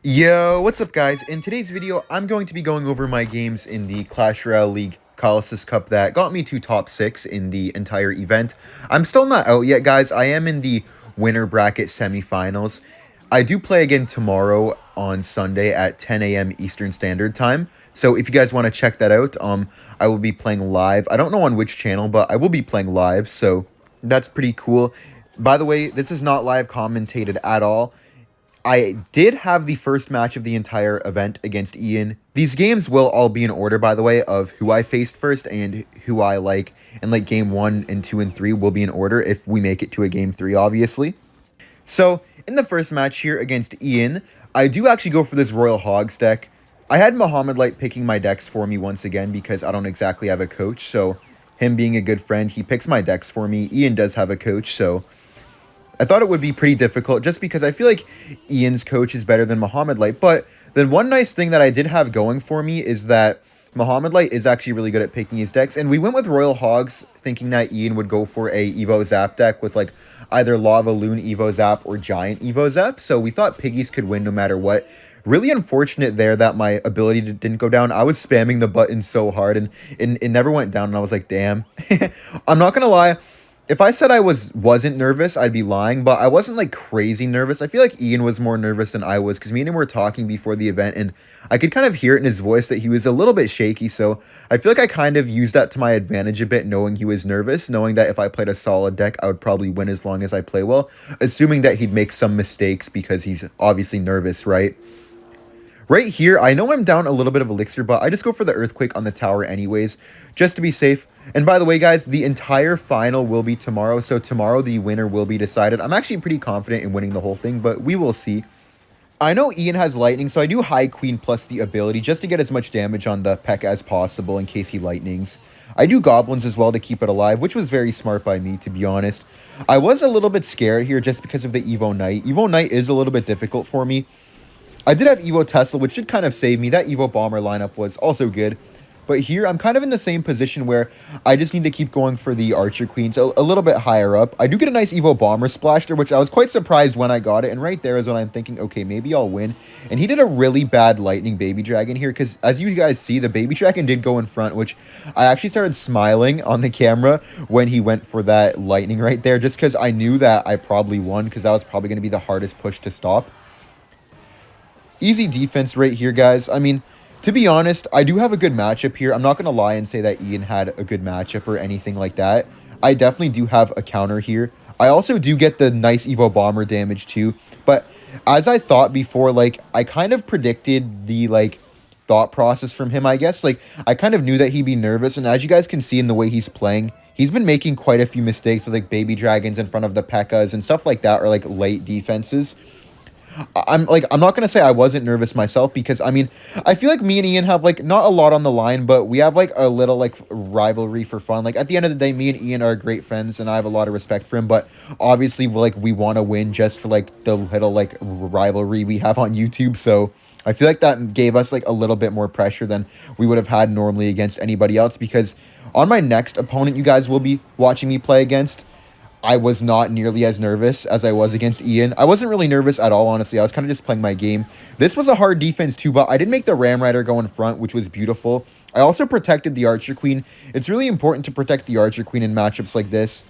Yo, what's up guys? In today's video, I'm going to be going over my games in the Clash Royale League Colossus Cup that got me to top 6 in the entire event. I'm still not out yet, guys. I am in the winner bracket semifinals. I do play again tomorrow on Sunday at 10 a.m. Eastern Standard Time. So if you guys want to check that out, I will be playing live. I don't know on which channel, but I will be playing live, so that's pretty cool. By the way, this is not live commentated at all. I did have the first match of the entire event against Ian. These games will all be in order, by the way, of who I faced first and who I like. And like game 1 and 2 and 3 will be in order if we make it to a game 3, obviously. So, in the first match here against Ian, I do actually go for this Royal Hogs deck. I had Muhammad Light picking my decks for me once again because I don't exactly have a coach. So, him being a good friend, he picks my decks for me. Ian does have a coach, so I thought it would be pretty difficult just because I feel like Ian's coach is better than Muhammad Light. But then one nice thing that I did have going for me is that Muhammad Light is actually really good at picking his decks. And we went with Royal Hogs thinking that Ian would go for a Evo Zap deck with like either Lava Loon Evo Zap or Giant Evo Zap. So we thought Piggies could win no matter what. Really unfortunate there that my ability didn't go down. I was spamming the button so hard and it never went down. And I was like, damn. I'm not going to lie. If I said I wasn't nervous, I'd be lying, but I wasn't like crazy nervous. I feel like Ian was more nervous than I was because me and him were talking before the event and I could kind of hear it in his voice that he was a little bit shaky. So I feel like I kind of used that to my advantage a bit, knowing he was nervous, knowing that if I played a solid deck, I would probably win as long as I play well, assuming that he'd make some mistakes because he's obviously nervous, right? Right here, I know I'm down a little bit of elixir, but I just go for the earthquake on the tower anyways, just to be safe. And by the way, guys, the entire final will be tomorrow, so tomorrow the winner will be decided. I'm actually pretty confident in winning the whole thing, but we will see. I know Ian has lightning, so I do high queen plus the ability just to get as much damage on the P.E.K.K.A as possible in case he lightnings. I do goblins as well to keep it alive, which was very smart by me, to be honest. I was a little bit scared here just because of the Evo Knight. Evo Knight is a little bit difficult for me. I did have Evo Tesla, which did kind of save me. That Evo Bomber lineup was also good. But here, I'm kind of in the same position where I just need to keep going for the Archer Queen, so a little bit higher up. I do get a nice Evo Bomber Splasher, which I was quite surprised when I got it. And right there is when I'm thinking, okay, maybe I'll win. And he did a really bad Lightning Baby Dragon here, because as you guys see, the Baby Dragon did go in front, which I actually started smiling on the camera when he went for that Lightning right there, just because I knew that I probably won, because that was probably going to be the hardest push to stop. Easy defense right here, guys. I mean, to be honest, I do have a good matchup here. I'm not going to lie and say that Ian had a good matchup or anything like that. I definitely do have a counter here. I also do get the nice Evo Bomber damage too. But as I thought before, like, I kind of predicted the, like, thought process from him, I guess. Like, I kind of knew that he'd be nervous. And as you guys can see in the way he's playing, he's been making quite a few mistakes with, like, Baby Dragons in front of the P.E.K.K.As and stuff like that, or, like, late defenses. I'm not gonna say I wasn't nervous myself, because I mean, I feel like me and Ian have like not a lot on the line, but we have like a little like rivalry for fun. Like at the end of the day, me and Ian are great friends and I have a lot of respect for him, but obviously like we want to win just for like the little like rivalry we have on YouTube. So I feel like that gave us like a little bit more pressure than we would have had normally against anybody else, because on my next opponent you guys will be watching me play against, I was not nearly as nervous as I was against Ian. I wasn't really nervous at all, honestly. I was kind of just playing my game. This was a hard defense too, but I did make the Ram Rider go in front, which was beautiful. I also protected the Archer Queen. It's really important to protect the Archer Queen in matchups like this.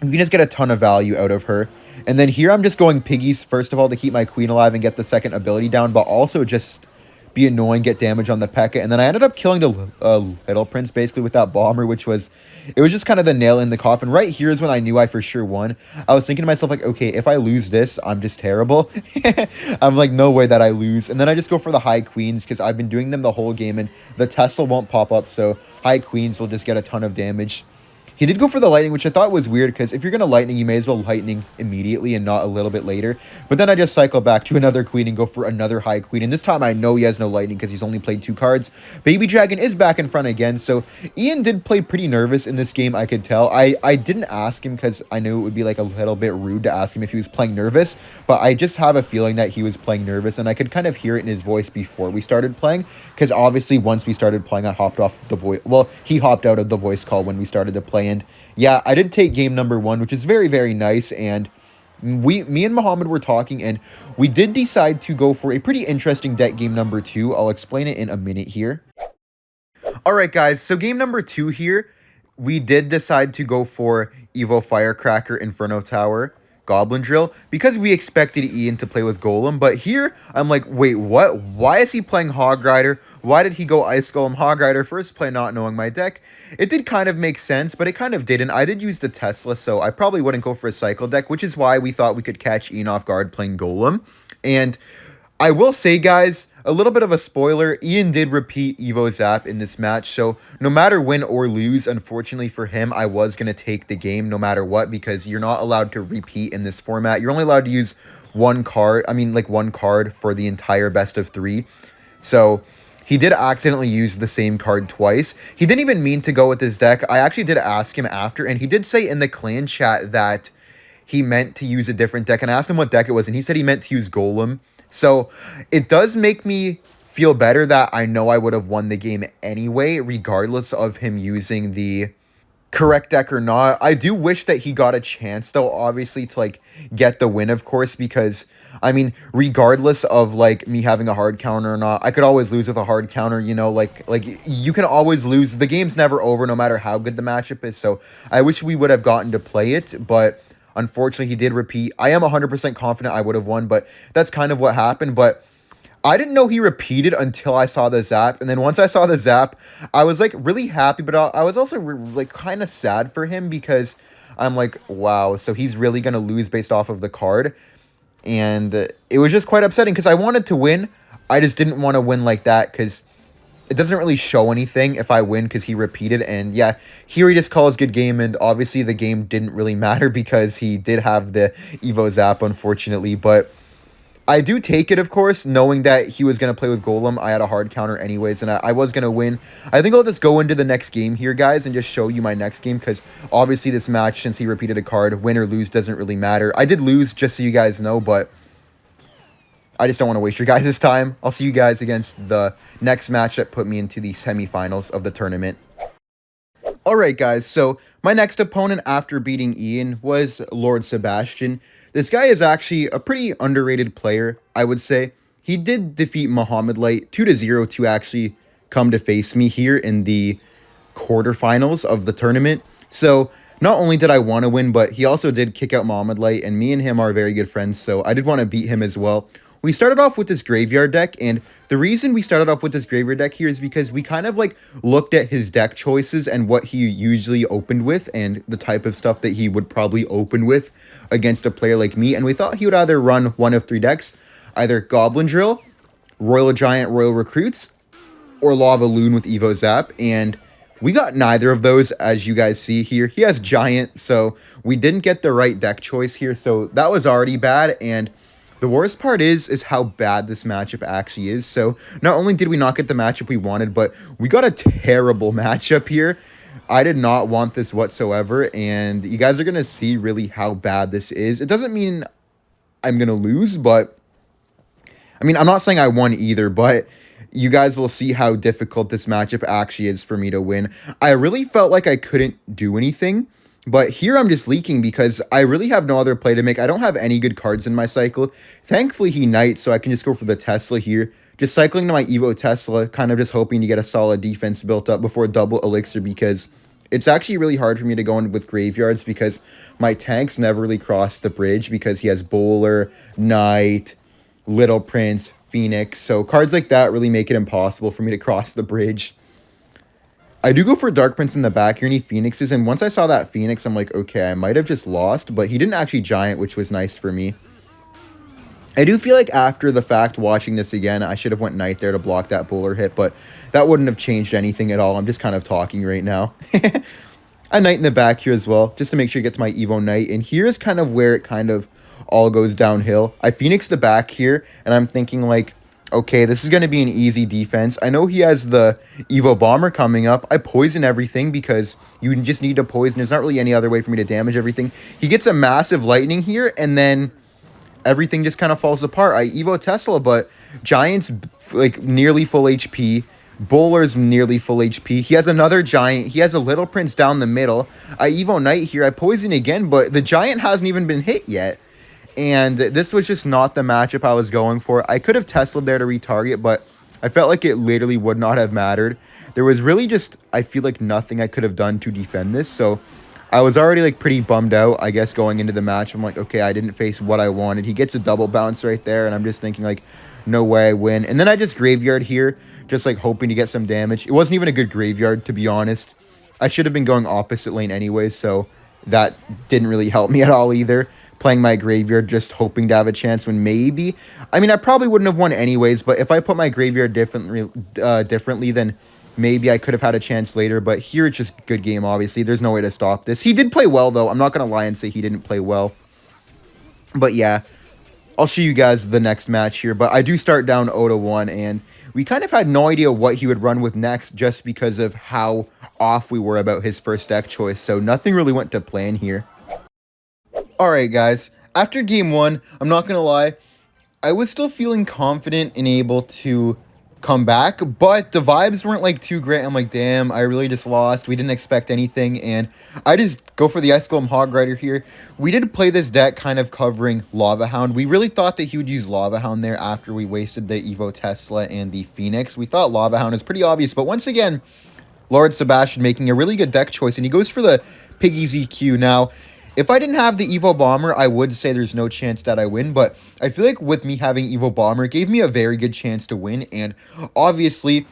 You can just get a ton of value out of her. And then here I'm just going Piggies, first of all, to keep my Queen alive and get the second ability down, but also just be annoying, get damage on the P.E.K.K.A. And then I ended up killing the Little Prince basically with that Bomber, which was, it was just kind of the nail in the coffin. Right here is when I knew I for sure won. I was thinking to myself, like, okay, if I lose this, I'm just terrible. I'm like, no way that I lose. And then I just go for the High Queens, because I've been doing them the whole game, and the Tesla won't pop up, so High Queens will just get a ton of damage. He did go for the lightning, which I thought was weird, because if you're going to lightning, you may as well lightning immediately and not a little bit later. But then I just cycle back to another queen and go for another high queen. And this time I know he has no lightning because he's only played 2 cards. Baby Dragon is back in front again. So Ian did play pretty nervous in this game, I could tell. I didn't ask him because I knew it would be like a little bit rude to ask him if he was playing nervous. But I just have a feeling that he was playing nervous. And I could kind of hear it in his voice before we started playing. Because obviously once we started playing, I hopped off the voice. Well, he hopped out of the voice call when we started to play. And yeah, I did take game number 1, which is very, very nice, and me and Muhammad were talking, and we did decide to go for a pretty interesting deck game number 2. I'll explain it in a minute here. All right, guys, so game number 2 here, we did decide to go for Evo Firecracker, Inferno Tower, Goblin Drill, because we expected Ian to play with Golem, but here, I'm like, wait, what? Why is he playing Hog Rider? Why did he go Ice Golem Hog Rider first play, not knowing my deck? It did kind of make sense, but it kind of didn't. I did use the Tesla, so I probably wouldn't go for a Cycle deck, which is why we thought we could catch Ian off guard playing Golem, and I will say, guys, a little bit of a spoiler, Ian did repeat Evo Zap in this match, so no matter win or lose, unfortunately for him, I was going to take the game no matter what, because you're not allowed to repeat in this format. You're only allowed to use one card, one card for the entire best of 3. So he did accidentally use the same card twice. He didn't even mean to go with his deck. I actually did ask him after, and he did say in the clan chat that he meant to use a different deck, and I asked him what deck it was, and he said he meant to use Golem. So it does make me feel better that I know I would have won the game anyway, regardless of him using the correct deck or not. I do wish that he got a chance, though, obviously, to, like, get the win, of course, because, I mean, regardless of, like, me having a hard counter or not, I could always lose with a hard counter, you know, like you can always lose. The game's never over, no matter how good the matchup is, so I wish we would have gotten to play it, but unfortunately, he did repeat. I am 100% confident I would have won, but that's kind of what happened. But I didn't know he repeated until I saw the zap. And then once I saw the zap, I was, like, really happy. But I was also, like, kind of sad for him because I'm like, wow, so he's really going to lose based off of the card. And it was just quite upsetting because I wanted to win. I just didn't want to win like that because it doesn't really show anything if I win because he repeated. And yeah, here he just calls good game. And obviously the game didn't really matter because he did have the Evo Zap, unfortunately. But I do take it, of course, knowing that he was going to play with Golem. I had a hard counter anyways, and I was going to win. I think I'll just go into the next game here, guys, and just show you my next game because obviously this match, since he repeated a card, win or lose doesn't really matter. I did lose, just so you guys know, but I just don't want to waste your guys' time. I'll see you guys against the next match that put me into the semifinals of the tournament. Alright, guys, so my next opponent after beating Ian was Lord Sebastian. This guy is actually a pretty underrated player, I would say. He did defeat Muhammad Light 2-0 to actually come to face me here in the quarterfinals of the tournament. So not only did I want to win, but he also did kick out Muhammad Light, and me and him are very good friends, so I did want to beat him as well. We started off with this graveyard deck, and the reason we started off with this graveyard deck here is because we kind of like looked at his deck choices and what he usually opened with and the type of stuff that he would probably open with against a player like me, and we thought he would either run one of 3 decks, either Goblin Drill, Royal Giant, Royal Recruits, or Lava Loon with Evo Zap, and we got neither of those, as you guys see here. He has Giant, so we didn't get the right deck choice here, so that was already bad, and the worst part is how bad this matchup actually is. So not only did we not get the matchup we wanted, but we got a terrible matchup here. I did not want this whatsoever, and you guys are going to see really how bad this is. It doesn't mean I'm going to lose, but I mean, I'm not saying I won either, but you guys will see how difficult this matchup actually is for me to win. I really felt like I couldn't do anything. But here I'm just leaking because I really have no other play to make. I don't have any good cards in my cycle. Thankfully, he knights, so I can just go for the Tesla here. Just cycling to my Evo Tesla, kind of just hoping to get a solid defense built up before double Elixir because it's actually really hard for me to go in with graveyards because my tanks never really cross the bridge because he has Bowler, Knight, Little Prince, Phoenix. So cards like that really make it impossible for me to cross the bridge. I do go for Dark Prince in the back here, and he Phoenixes, and once I saw that Phoenix, I'm like, okay, I might have just lost, but he didn't actually Giant, which was nice for me. I do feel like after the fact, watching this again, I should have went Knight there to block that Bowler hit, but that wouldn't have changed anything at all. I'm just kind of talking right now. I Knight in the back here as well, just to make sure to get to my Evo Knight, and here's kind of where it kind of all goes downhill. I Phoenix the back here, and I'm thinking like, okay, this is going to be an easy defense. I know he has the Evo Bomber coming up. I poison everything because you just need to poison. There's not really any other way for me to damage everything. He gets a massive lightning here, and then everything just kind of falls apart. I Evo Tesla, but Giant's like nearly full HP. Bowler's nearly full HP. He has another Giant. He has a Little Prince down the middle. I Evo Knight here. I poison again, but the Giant hasn't even been hit yet. And this was just not the matchup I was going for. I could have Tesla'd there to retarget, but I felt like it literally would not have mattered. There was really just, I feel like, nothing I could have done to defend this. So I was already like pretty bummed out, I guess, going into the match. I'm like, okay, I didn't face what I wanted. He gets a double bounce right there, and I'm just thinking like, no way I win. And then I just graveyard here, just like hoping to get some damage. It wasn't even a good graveyard, to be honest. I should have been going opposite lane anyways, so that didn't really help me at all either. Playing my graveyard, just hoping to have a chance when maybe... I mean, I probably wouldn't have won anyways, but if I put my graveyard differently, then maybe I could have had a chance later. But here, it's just a good game, obviously. There's no way to stop this. He did play well, though. I'm not going to lie and say he didn't play well. But yeah, I'll show you guys the next match here. But I do start down 0-1, and we kind of had no idea what he would run with next just because of how off we were about his first deck choice. So nothing really went to plan here. Alright guys, after game 1, I'm not gonna lie, I was still feeling confident and able to come back, but the vibes weren't like too great. I'm like, damn, I really just lost. We didn't expect anything, and I just go for the Ice Golem Hog Rider here. We did play this deck kind of covering Lava Hound. We really thought that he would use Lava Hound there after we wasted the Evo Tesla and the Phoenix. We thought Lava Hound is pretty obvious, but once again, Lord Sebastian making a really good deck choice, and he goes for the Piggy's EQ. Now, if I didn't have the Evo Bomber, I would say there's no chance that I win, but I feel like with me having Evo Bomber, it gave me a very good chance to win, and obviously,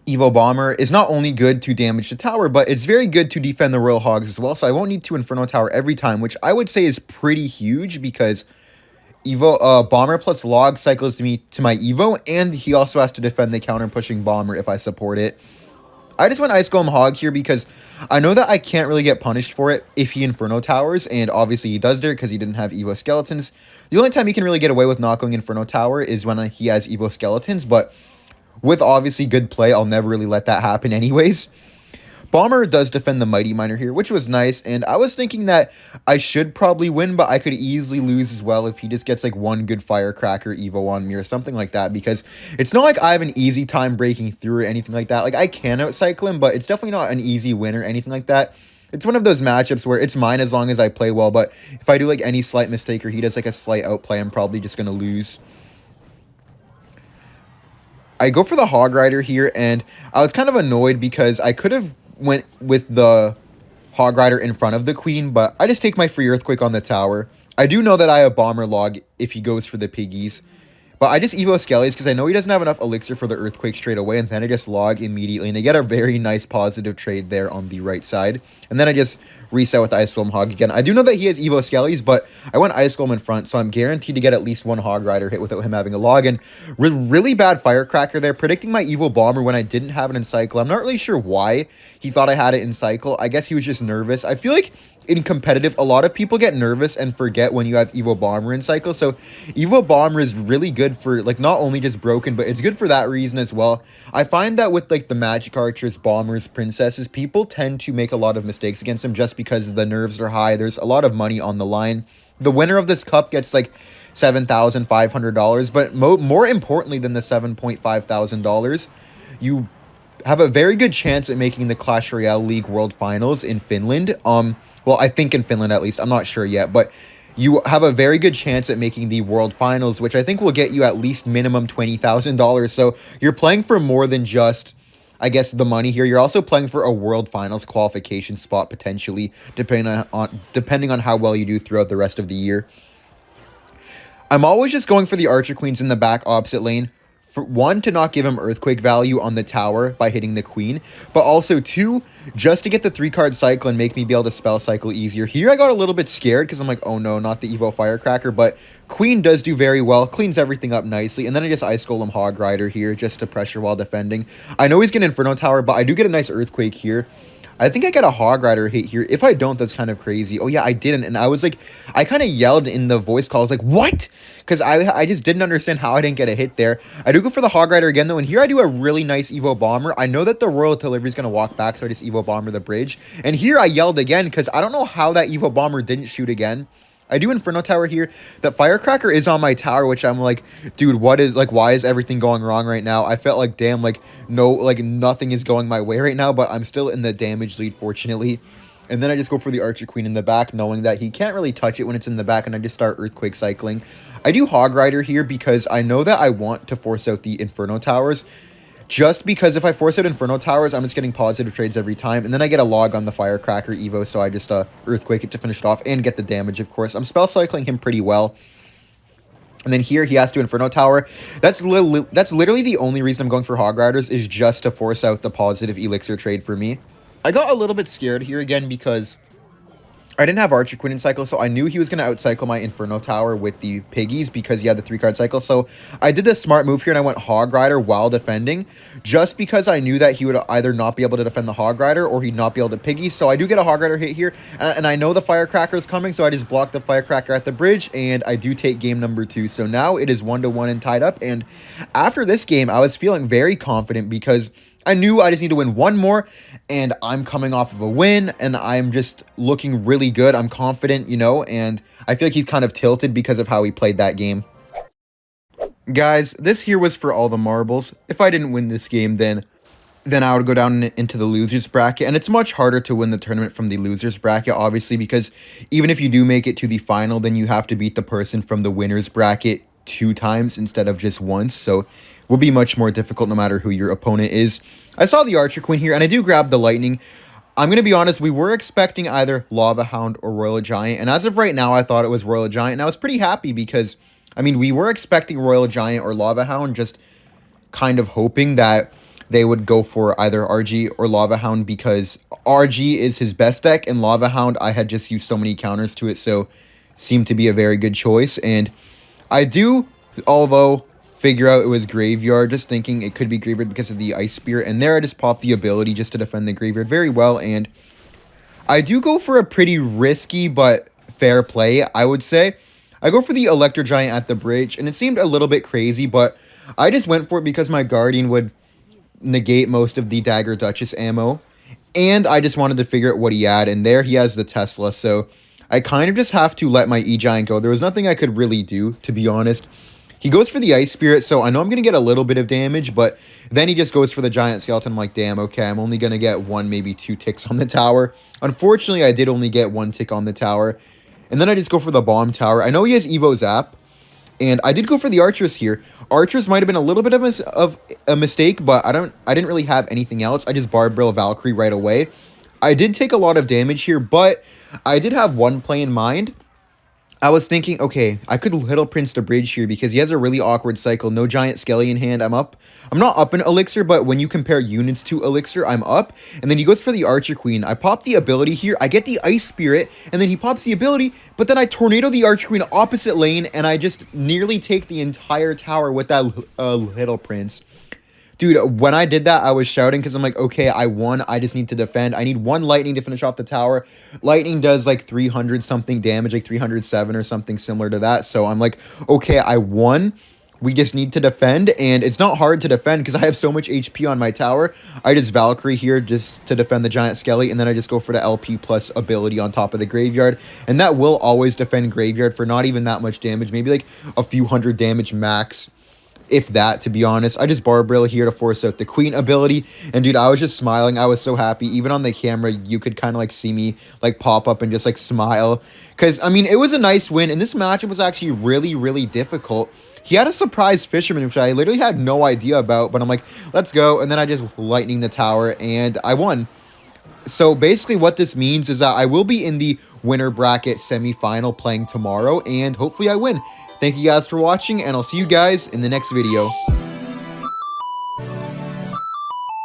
Evo Bomber is not only good to damage the tower, but it's very good to defend the Royal Hogs as well, so I won't need to Inferno Tower every time, which I would say is pretty huge, because Evo Bomber plus Log cycles me to my Evo, and he also has to defend the counter-pushing Bomber if I support it. I just went Ice Golem Hog here because I know that I can't really get punished for it if he Inferno Towers, and obviously he does there because he didn't have Evo Skeletons. The only time he can really get away with not going Inferno Tower is when he has Evo Skeletons, but with obviously good play, I'll never really let that happen anyways. Bomber does defend the Mighty Miner here, which was nice, and I was thinking that I should probably win, but I could easily lose as well if he just gets like one good Firecracker Evo on me or something like that, because it's not like I have an easy time breaking through or anything like that. Like, I can outcycle him, but it's definitely not an easy win or anything like that. It's one of those matchups where it's mine as long as I play well, but if I do like any slight mistake or he does like a slight outplay, I'm probably just going to lose. I go for the Hog Rider here, and I was kind of annoyed because I could have went with the Hog Rider in front of the Queen, but I just take my free Earthquake on the tower. I do know that I have Bomber Log if he goes for the Piggies, but I just Evo Skellies because I know he doesn't have enough Elixir for the Earthquake straight away, and then I just Log immediately, and they get a very nice positive trade there on the right side, and then I just reset with the Ice Golem Hog again. I do know that he has Evo Skellies, but I went Ice Golem in front, so I'm guaranteed to get at least one Hog Rider hit without him having a log. And really bad Firecracker there, predicting my Evo Bomber when I didn't have it in cycle. I'm not really sure why he thought I had it in cycle. I guess he was just nervous. I feel like in competitive, a lot of people get nervous and forget when you have Evo Bomber in cycle. So Evo Bomber is really good for, like, not only just broken, but it's good for that reason as well. I find that with, like, the Magic Archers, Bombers, Princesses, people tend to make a lot of mistakes against them just because the nerves are high. There's a lot of money on the line. The winner of this cup gets, like, $7,500, but more importantly than the $7,500, you have a very good chance at making the Clash Royale League World Finals in Finland. Well, I think in Finland at least. I'm not sure yet, but you have a very good chance at making the World Finals, which I think will get you at least minimum $20,000. So you're playing for more than just, I guess, the money here. You're also playing for a World Finals qualification spot potentially, depending on how well you do throughout the rest of the year. I'm always just going for the Archer Queens in the back opposite lane. For one, to not give him Earthquake value on the tower by hitting the Queen, but also two, just to get the 3-card cycle and make me be able to spell cycle easier. Here I got a little bit scared because I'm like, oh no, not the Evo Firecracker, but Queen does do very well, cleans everything up nicely, and then I just Ice Golem Hog Rider here just to pressure while defending. I know he's getting Inferno Tower, but I do get a nice Earthquake here. I think I got a Hog Rider hit here. If I don't, that's kind of crazy. Oh, yeah, I didn't. And I was like, I kind of yelled in the voice call. I was like, what? Because I just didn't understand how I didn't get a hit there. I do go for the Hog Rider again, though. And here I do a really nice Evo Bomber. I know that the Royal Artillery is going to walk back, so I just Evo Bomber the bridge. And here I yelled again because I don't know how that Evo Bomber didn't shoot again. I do Inferno Tower here. That Firecracker is on my tower, which I'm like, dude, what is, like, why is everything going wrong right now? I felt like, damn, like, no, like, nothing is going my way right now, but I'm still in the damage lead, fortunately. and then I just go for the Archer Queen in the back, knowing that he can't really touch it when it's in the back, and I just start Earthquake cycling. I do Hog Rider here because I know that I want to force out the Inferno Towers, just because if I force out Inferno Towers, I'm just getting positive trades every time, and then I get a log on the Firecracker Evo, so I just Earthquake it to finish it off and get the damage, of course. I'm spell cycling him pretty well. And then here he has to Inferno Tower. That's literally the only reason I'm going for Hog Riders, is just to force out the positive Elixir trade for me. I got a little bit scared here again because I didn't have Archer Queen in cycle, so I knew he was going to outcycle my Inferno Tower with the Piggies because he had the 3-card cycle. So I did this smart move here and I went Hog Rider while defending, just because I knew that he would either not be able to defend the Hog Rider or he'd not be able to Piggy. So I do get a Hog Rider hit here, and I know the Firecracker is coming, so I just block the Firecracker at the bridge, and I do take game number 2. So now it is 1-1 and tied up, and after this game, I was feeling very confident because I knew I just need to win one more, and I'm coming off of a win, and I'm just looking really good. I'm confident, you know, and I feel like he's kind of tilted because of how he played that game. Guys, this here was for all the marbles. If I didn't win this game, then I would go down into the losers bracket, and it's much harder to win the tournament from the losers bracket, obviously, because even if you do make it to the final, then you have to beat the person from the winners bracket 2 times instead of just once, so will be much more difficult no matter who your opponent is. I saw the Archer Queen here, and I do grab the Lightning. I'm going to be honest, we were expecting either Lava Hound or Royal Giant, and as of right now, I thought it was Royal Giant, and I was pretty happy because, I mean, we were expecting Royal Giant or Lava Hound, just kind of hoping that they would go for either RG or Lava Hound because RG is his best deck, and Lava Hound, I had just used so many counters to it, so seemed to be a very good choice, and I do, although, figure out it was Graveyard, just thinking it could be Graveyard because of the Ice Spirit, and there I just popped the ability just to defend the Graveyard very well, and I do go for a pretty risky but fair play, I would say. I go for the Electro Giant at the bridge, and it seemed a little bit crazy, but I just went for it because my Guardian would negate most of the Dagger Duchess ammo, and I just wanted to figure out what he had, and there he has the Tesla, so I kind of just have to let my E-Giant go. There was nothing I could really do, to be honest. He goes for the Ice Spirit, so I know I'm going to get a little bit of damage, but then he just goes for the Giant Skeleton. I'm like, damn, okay, I'm only going to get 1, maybe 2 ticks on the tower. Unfortunately, I did only get 1 tick on the tower, and then I just go for the Bomb Tower. I know he has Evo Zap, and I did go for the Archers here. Archers might have been a little bit of a mistake, but I didn't really have anything else. I just Barbarille Valkyrie right away. I did take a lot of damage here, but I did have one play in mind. I was thinking, okay, I could Little Prince the bridge here because he has a really awkward cycle. No Giant Skelly in hand. I'm up. I'm not up in Elixir, but when you compare units to Elixir, I'm up. And then he goes for the Archer Queen. I pop the ability here. I get the Ice Spirit, and then he pops the ability, but then I Tornado the Archer Queen opposite lane, and I just nearly take the entire tower with that Little Prince. Dude, when I did that, I was shouting because I'm like, okay, I won. I just need to defend. I need 1 Lightning to finish off the tower. Lightning does like 300-something damage, like 307 or something similar to that. So I'm like, okay, I won. We just need to defend, and it's not hard to defend because I have so much HP on my tower. I just Valkyrie here just to defend the Giant Skelly, and then I just go for the LP plus ability on top of the Graveyard, and that will always defend Graveyard for not even that much damage, maybe like a few hundred damage max. If that, to be honest. I just Barbarille here to force out the Queen ability, and dude, I was just smiling. I was so happy. Even on the camera, you could kind of like see me like pop up and just like smile, because I mean, it was a nice win, and this matchup was actually really, really difficult. He had a surprise Fisherman, which I literally had no idea about, but I'm like, let's go, and then I just Lightning the tower, and I won. So basically what this means is that I will be in the winner bracket semi-final playing tomorrow, and hopefully I win. Thank you guys for watching, and I'll see you guys in the next video.